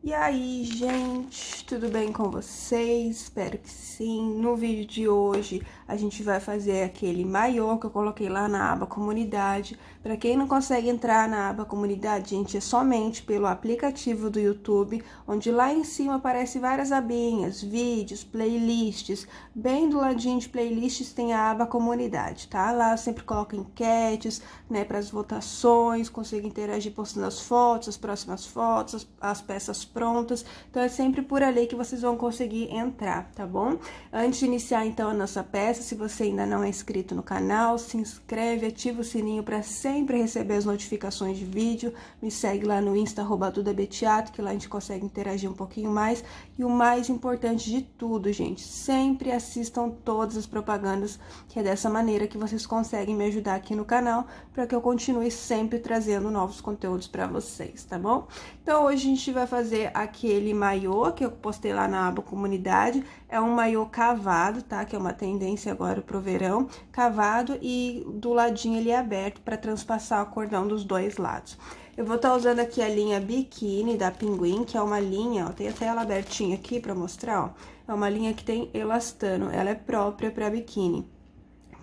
E aí, gente, tudo bem com vocês? Espero que sim. No vídeo de hoje, a gente vai fazer aquele maiô que eu coloquei lá na aba comunidade. Para quem não consegue entrar na aba comunidade, gente, é somente pelo aplicativo do YouTube, onde lá em cima aparece várias abinhas, vídeos, playlists. Bem do ladinho de playlists tem a aba comunidade, tá? Lá eu sempre coloco enquetes, né, para as votações, consigo interagir postando as fotos, as próximas fotos, as peças prontas. Então é sempre por ali que vocês vão conseguir entrar, tá bom? Antes de iniciar então a nossa peça, se você ainda não é inscrito no canal, se inscreve, ativa o sininho para sempre receber as notificações de vídeo. Me segue lá no Insta @dudabeteatro, que lá a gente consegue interagir um pouquinho mais. E o mais importante de tudo, gente, sempre assistam todas as propagandas, que é dessa maneira que vocês conseguem me ajudar aqui no canal, para que eu continue sempre trazendo novos conteúdos para vocês, tá bom? Então hoje a gente vai fazer aquele maiô que eu postei lá na aba comunidade. É um maiô cavado, tá? Que é uma tendência agora pro verão. Cavado e do ladinho ele é aberto para transpassar o cordão dos dois lados. Eu vou estar usando aqui a linha Biquíni da Pinguim, que é uma linha, ó, tem até ela abertinha aqui para mostrar, ó. É uma linha que tem elastano, ela é própria para biquíni,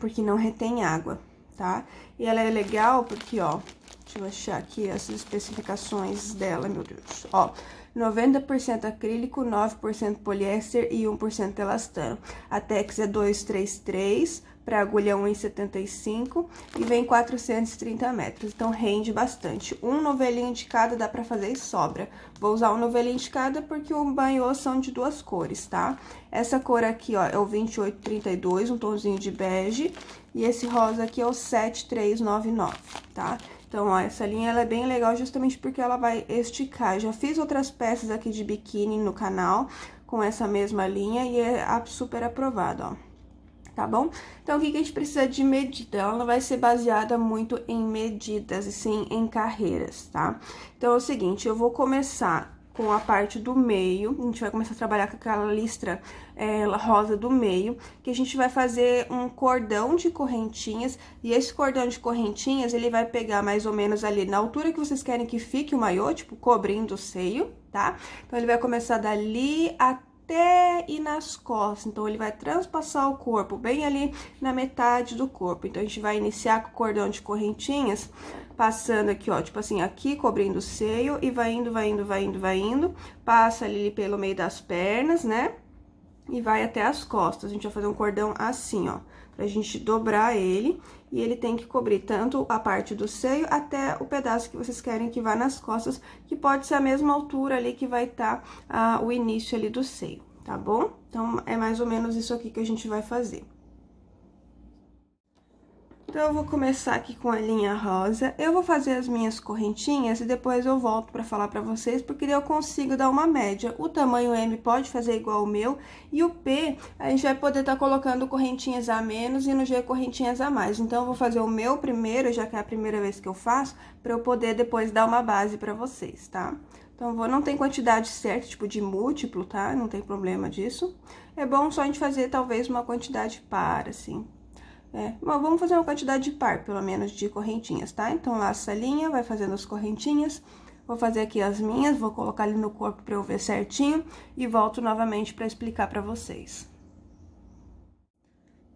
porque não retém água, tá? E ela é legal porque, ó, deixa eu achar aqui as especificações dela, meu Deus. Ó, 90% acrílico, 9% poliéster e 1% elastano. A Tex é 233, para agulha 1,75 e vem 430 metros, então rende bastante. Um novelinho de cada dá pra fazer e sobra. Vou usar um novelinho de cada porque o maiô são de duas cores, tá? Essa cor aqui, ó, é o 2832, um tonzinho de bege, e esse rosa aqui é o 7399, tá? Então, ó, essa linha ela é bem legal justamente porque ela vai esticar. Eu já fiz outras peças aqui de biquíni no canal com essa mesma linha e é super aprovado, ó. Tá bom? Então, o que a gente precisa de medida? Ela não vai ser baseada muito em medidas, e sim em carreiras, tá? Então, é o seguinte, eu vou começar com a parte do meio, a gente vai começar a trabalhar com aquela listra rosa do meio, que a gente vai fazer um cordão de correntinhas, e esse cordão de correntinhas, ele vai pegar mais ou menos ali na altura que vocês querem que fique o maiô, tipo, cobrindo o seio, tá? Então, ele vai começar dali até ir nas costas, então ele vai transpassar o corpo bem ali na metade do corpo. Então a gente vai iniciar com o cordão de correntinhas, passando aqui, ó, tipo assim, aqui cobrindo o seio e vai indo, vai indo, vai indo, vai indo, passa ali pelo meio das pernas, né? E vai até as costas. A gente vai fazer um cordão assim, ó, pra gente dobrar ele, e ele tem que cobrir tanto a parte do seio até o pedaço que vocês querem que vá nas costas, que pode ser a mesma altura ali que vai estar o início ali do seio, tá bom? Então, é mais ou menos isso aqui que a gente vai fazer. Então, eu vou começar aqui com a linha rosa, eu vou fazer as minhas correntinhas e depois eu volto pra falar pra vocês, porque daí eu consigo dar uma média. O tamanho M pode fazer igual o meu, e o P, a gente vai poder estar colocando correntinhas a menos e no G correntinhas a mais. Então, eu vou fazer o meu primeiro, já que é a primeira vez que eu faço, pra eu poder depois dar uma base pra vocês, tá? Então, não tem quantidade certa, tipo de múltiplo, tá? Não tem problema disso. É bom só a gente fazer, talvez, uma quantidade par, assim. Mas vamos fazer uma quantidade de par, pelo menos, de correntinhas, tá? Então, laça a linha, vai fazendo as correntinhas. Vou fazer aqui as minhas, vou colocar ali no corpo pra eu ver certinho e volto novamente pra explicar pra vocês.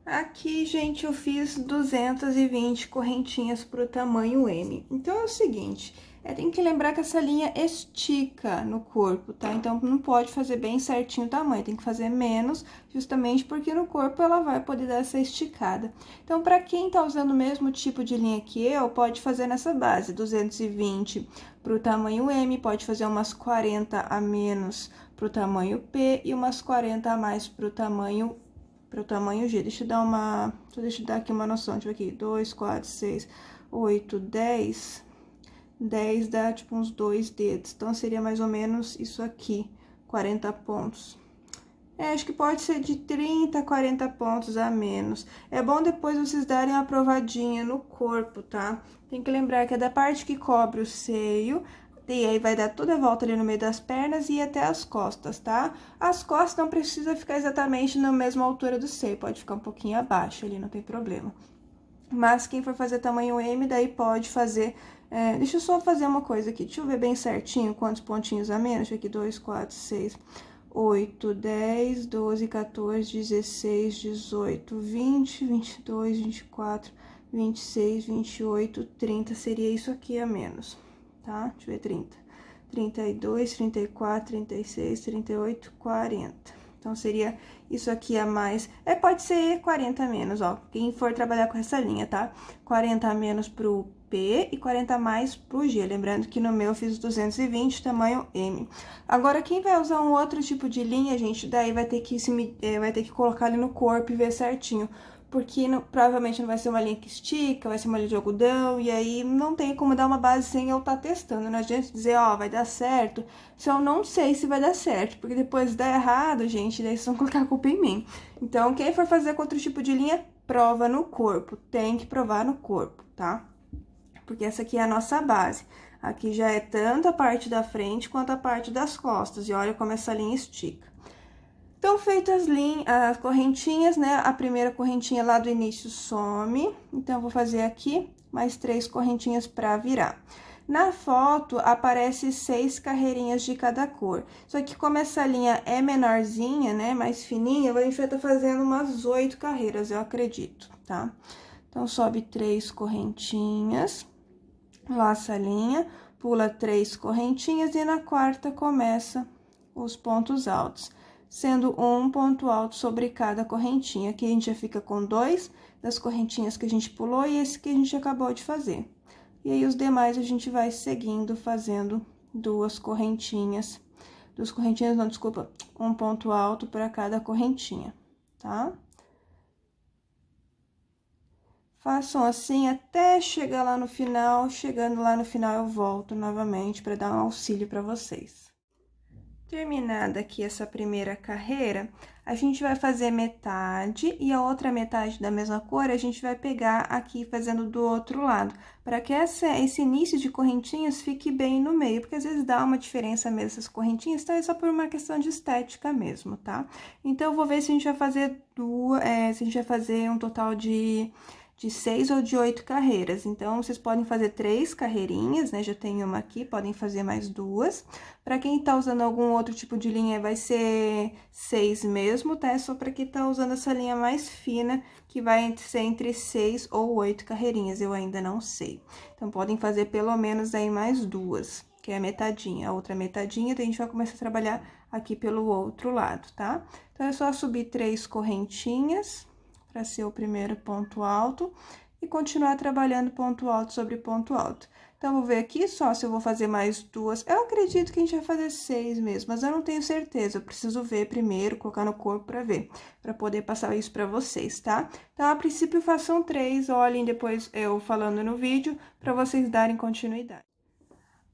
Aqui, gente, eu fiz 220 correntinhas pro tamanho M. Então, é o seguinte, tem que lembrar que essa linha estica no corpo, tá? Então, não pode fazer bem certinho o tamanho, tem que fazer menos, justamente porque no corpo ela vai poder dar essa esticada. Então, pra quem tá usando o mesmo tipo de linha que eu, pode fazer nessa base, 220 pro tamanho M, pode fazer umas 40 a menos pro tamanho P e umas 40 a mais pro tamanho G. Deixa eu dar aqui uma noção, deixa eu ver aqui, 2, 4, 6, 8, 10, 10 dá tipo uns 2 dedos, então seria mais ou menos isso aqui, 40 pontos. Acho que pode ser de 30 a 40 pontos a menos. É bom depois vocês darem uma provadinha no corpo, tá? Tem que lembrar que é da parte que cobre o seio, e aí vai dar toda a volta ali no meio das pernas e até as costas, tá? As costas não precisa ficar exatamente na mesma altura do seio, pode ficar um pouquinho abaixo ali, não tem problema. Mas quem for fazer tamanho M, daí pode fazer Deixa eu só fazer uma coisa aqui, deixa eu ver bem certinho quantos pontinhos a menos. Deixa eu aqui, 2, 4, 6, 8, 10, 12, 14, 16, 18, 20, 22, 24, 26, 28, 30, seria isso aqui a menos, tá? Deixa eu ver, 30, 32, 34, 36, 38, 40. Então, seria isso aqui a mais. Pode ser 40 a menos, ó. Quem for trabalhar com essa linha, tá? 40 a menos pro P e 40 a mais pro G. Lembrando que no meu eu fiz 220, tamanho M. Agora, quem vai usar um outro tipo de linha, gente, daí vai ter que colocar ali no corpo e ver certinho. Porque provavelmente não vai ser uma linha que estica, vai ser uma linha de algodão, e aí não tem como dar uma base sem eu estar testando. Não adianta dizer, ó, vai dar certo, se eu não sei se vai dar certo, porque depois dá errado, gente, daí vocês vão colocar a culpa em mim. Então, quem for fazer com outro tipo de linha, prova no corpo, tem que provar no corpo, tá? Porque essa aqui é a nossa base. Aqui já é tanto a parte da frente quanto a parte das costas, e olha como essa linha estica. Então, feitas as correntinhas, né? A primeira correntinha lá do início some. Então, eu vou fazer aqui mais 3 correntinhas pra virar. Na foto, aparece 6 carreirinhas de cada cor. Só que como essa linha é menorzinha, né? Mais fininha, a gente vai estar fazendo umas 8 carreiras, eu acredito, tá? Então, sobe 3 correntinhas, laça a linha, pula 3 correntinhas e na quarta começa os pontos altos, sendo um ponto alto sobre cada correntinha. Aqui a gente já fica com 2 das correntinhas que a gente pulou e esse que a gente acabou de fazer. E aí, os demais a gente vai seguindo, fazendo 2 correntinhas. 2 correntinhas, não, desculpa, um ponto alto para cada correntinha, tá? Façam assim até chegar lá no final. Chegando lá no final, eu volto novamente para dar um auxílio para vocês. Terminada aqui essa primeira carreira, a gente vai fazer metade e a outra metade da mesma cor a gente vai pegar aqui fazendo do outro lado, para que esse início de correntinhas fique bem no meio, porque às vezes dá uma diferença mesmo essas correntinhas, então é só por uma questão de estética mesmo, tá? Então, eu vou ver se a gente vai fazer se a gente vai fazer um total de 6 ou de 8 carreiras. Então, vocês podem fazer 3 carreirinhas, né? Já tem uma aqui, podem fazer mais 2. Para quem tá usando algum outro tipo de linha, vai ser 6 mesmo, tá? É só para quem tá usando essa linha mais fina, que vai ser entre 6 ou 8 carreirinhas, eu ainda não sei. Então, podem fazer pelo menos aí mais 2, que é a metadinha. A outra metadinha, daí a gente vai começar a trabalhar aqui pelo outro lado, tá? Então, é só subir 3 correntinhas para ser o primeiro ponto alto e continuar trabalhando ponto alto sobre ponto alto. Então, vou ver aqui só se eu vou fazer mais 2. Eu acredito que a gente vai fazer 6 mesmo, mas eu não tenho certeza. Eu preciso ver primeiro, colocar no corpo para ver, para poder passar isso para vocês, tá? Então, a princípio, façam 3, olhem depois eu falando no vídeo, para vocês darem continuidade.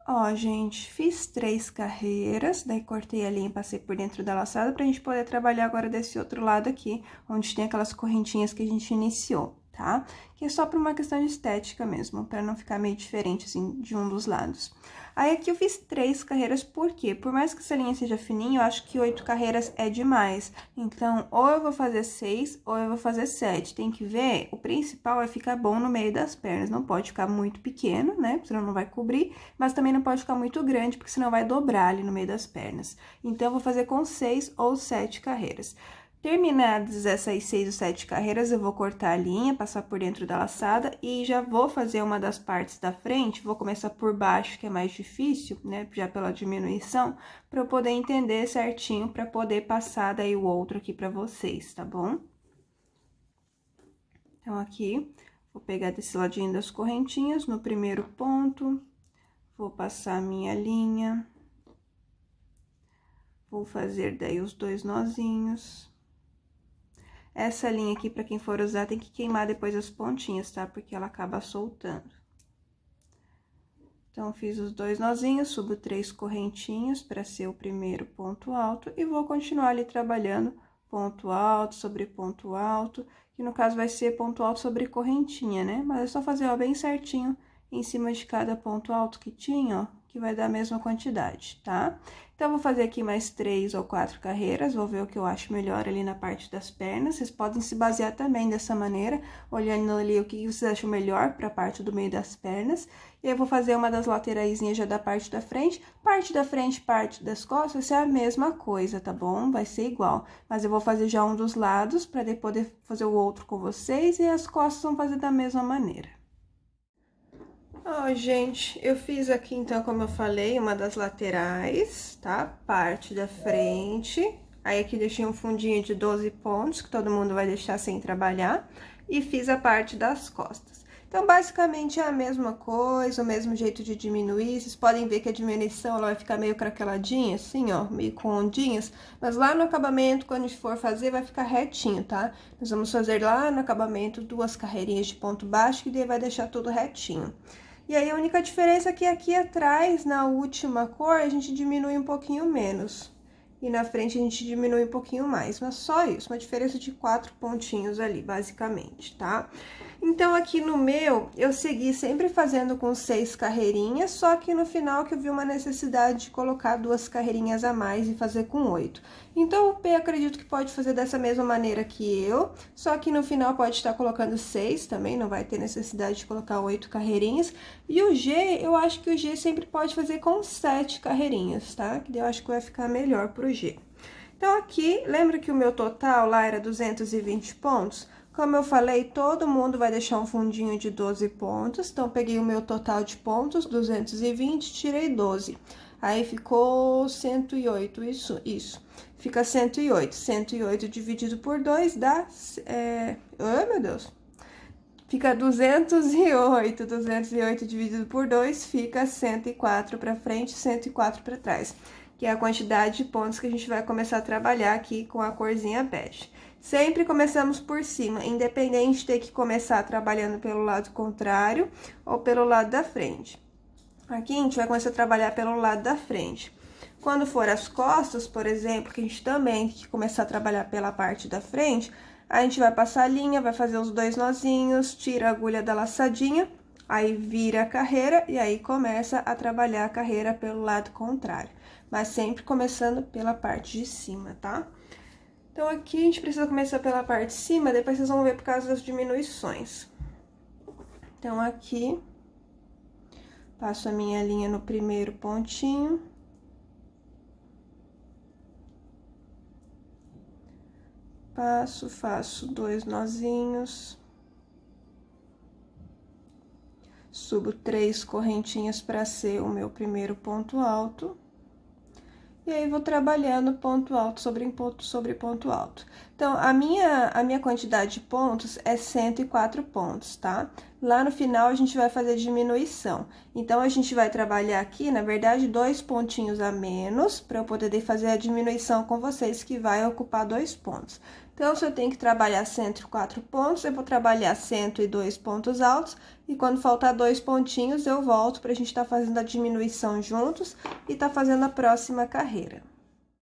Ó, gente, fiz 3 carreiras, daí cortei a linha e passei por dentro da laçada pra gente poder trabalhar agora desse outro lado aqui, onde tem aquelas correntinhas que a gente iniciou, tá? Que é só por uma questão de estética mesmo, pra não ficar meio diferente, assim, de um dos lados. Aí, aqui eu fiz 3 carreiras, por quê? Por mais que essa linha seja fininha, eu acho que 8 carreiras é demais. Então, ou eu vou fazer 6, ou eu vou fazer 7. Tem que ver, o principal é ficar bom no meio das pernas. Não pode ficar muito pequeno, né? Senão não vai cobrir, mas também não pode ficar muito grande, porque senão vai dobrar ali no meio das pernas. Então, eu vou fazer com 6 ou 7 carreiras. Terminadas essas 6 ou 7 carreiras, eu vou cortar a linha, passar por dentro da laçada e já vou fazer uma das partes da frente, vou começar por baixo, que é mais difícil, né, já pela diminuição, para eu poder entender certinho, para poder passar daí o outro aqui para vocês, tá bom? Então, aqui, vou pegar desse ladinho das correntinhas, no primeiro ponto, vou passar a minha linha, vou fazer daí os 2 nozinhos. Essa linha aqui, pra quem for usar, tem que queimar depois as pontinhas, tá? Porque ela acaba soltando. Então, fiz os 2 nozinhos, subo 3 correntinhas pra ser o primeiro ponto alto e vou continuar ali trabalhando ponto alto sobre ponto alto, que no caso vai ser ponto alto sobre correntinha, né? Mas é só fazer, ó, bem certinho em cima de cada ponto alto que tinha, ó, que vai dar a mesma quantidade, tá? Então, eu vou fazer aqui mais 3 ou 4 carreiras, vou ver o que eu acho melhor ali na parte das pernas. Vocês podem se basear também dessa maneira, olhando ali o que vocês acham melhor para a parte do meio das pernas. E eu vou fazer uma das lateraisinhas já da parte da frente, parte das costas, vai ser a mesma coisa, tá bom? Vai ser igual, mas eu vou fazer já um dos lados para depois poder fazer o outro com vocês e as costas vão fazer da mesma maneira. Ó, gente, eu fiz aqui, então, como eu falei, uma das laterais, tá? Parte da frente. Aí, aqui deixei um fundinho de 12 pontos, que todo mundo vai deixar sem trabalhar. E fiz a parte das costas. Então, basicamente, é a mesma coisa, o mesmo jeito de diminuir. Vocês podem ver que a diminuição, ela vai ficar meio craqueladinha, assim, ó, meio com ondinhas. Mas lá no acabamento, quando a gente for fazer, vai ficar retinho, tá? Nós vamos fazer lá no acabamento 2 carreirinhas de ponto baixo, que daí vai deixar tudo retinho. E aí, a única diferença é que aqui atrás, na última cor, a gente diminui um pouquinho menos. E na frente a gente diminui um pouquinho mais, mas só isso, uma diferença de 4 pontinhos ali, basicamente, tá? Então, aqui no meu, eu segui sempre fazendo com 6 carreirinhas, só que no final que eu vi uma necessidade de colocar 2 carreirinhas a mais e fazer com 8. Então, o P acredito que pode fazer dessa mesma maneira que eu, só que no final pode estar colocando 6 também, não vai ter necessidade de colocar 8 carreirinhas. E o G, eu acho que o G sempre pode fazer com 7 carreirinhas, tá? Que eu acho que vai ficar melhor pro G. Então, aqui, lembra que o meu total lá era 220 pontos? Como eu falei, todo mundo vai deixar um fundinho de 12 pontos, então, peguei o meu total de pontos, 220, tirei 12. Aí, ficou 108, isso. Fica 108. 108 dividido por 2 dá... Ai, meu Deus! Fica 208. 208 dividido por 2 fica 104 para frente, 104 para trás. Que é a quantidade de pontos que a gente vai começar a trabalhar aqui com a corzinha bege. Sempre começamos por cima, independente de ter que começar trabalhando pelo lado contrário ou pelo lado da frente. Aqui a gente vai começar a trabalhar pelo lado da frente. Quando for as costas, por exemplo, que a gente também tem que começar a trabalhar pela parte da frente, a gente vai passar a linha, vai fazer os 2 nozinhos, tira a agulha da laçadinha, aí vira a carreira e aí começa a trabalhar a carreira pelo lado contrário. Mas sempre começando pela parte de cima, tá? Então, aqui a gente precisa começar pela parte de cima, depois vocês vão ver por causa das diminuições. Então, aqui, passo a minha linha no primeiro pontinho. Faço 2 nozinhos. Subo 3 correntinhas para ser o meu primeiro ponto alto. E aí, vou trabalhando ponto alto sobre ponto alto. Então, a minha quantidade de pontos é 104 pontos, tá? Lá no final, a gente vai fazer diminuição. Então, a gente vai trabalhar aqui, na verdade, 2 pontinhos a menos, para eu poder fazer a diminuição com vocês, que vai ocupar 2 pontos. Então, se eu tenho que trabalhar 104 pontos, eu vou trabalhar 102 pontos altos, e quando faltar 2 pontinhos, eu volto pra gente tá fazendo a diminuição juntos e tá fazendo a próxima carreira.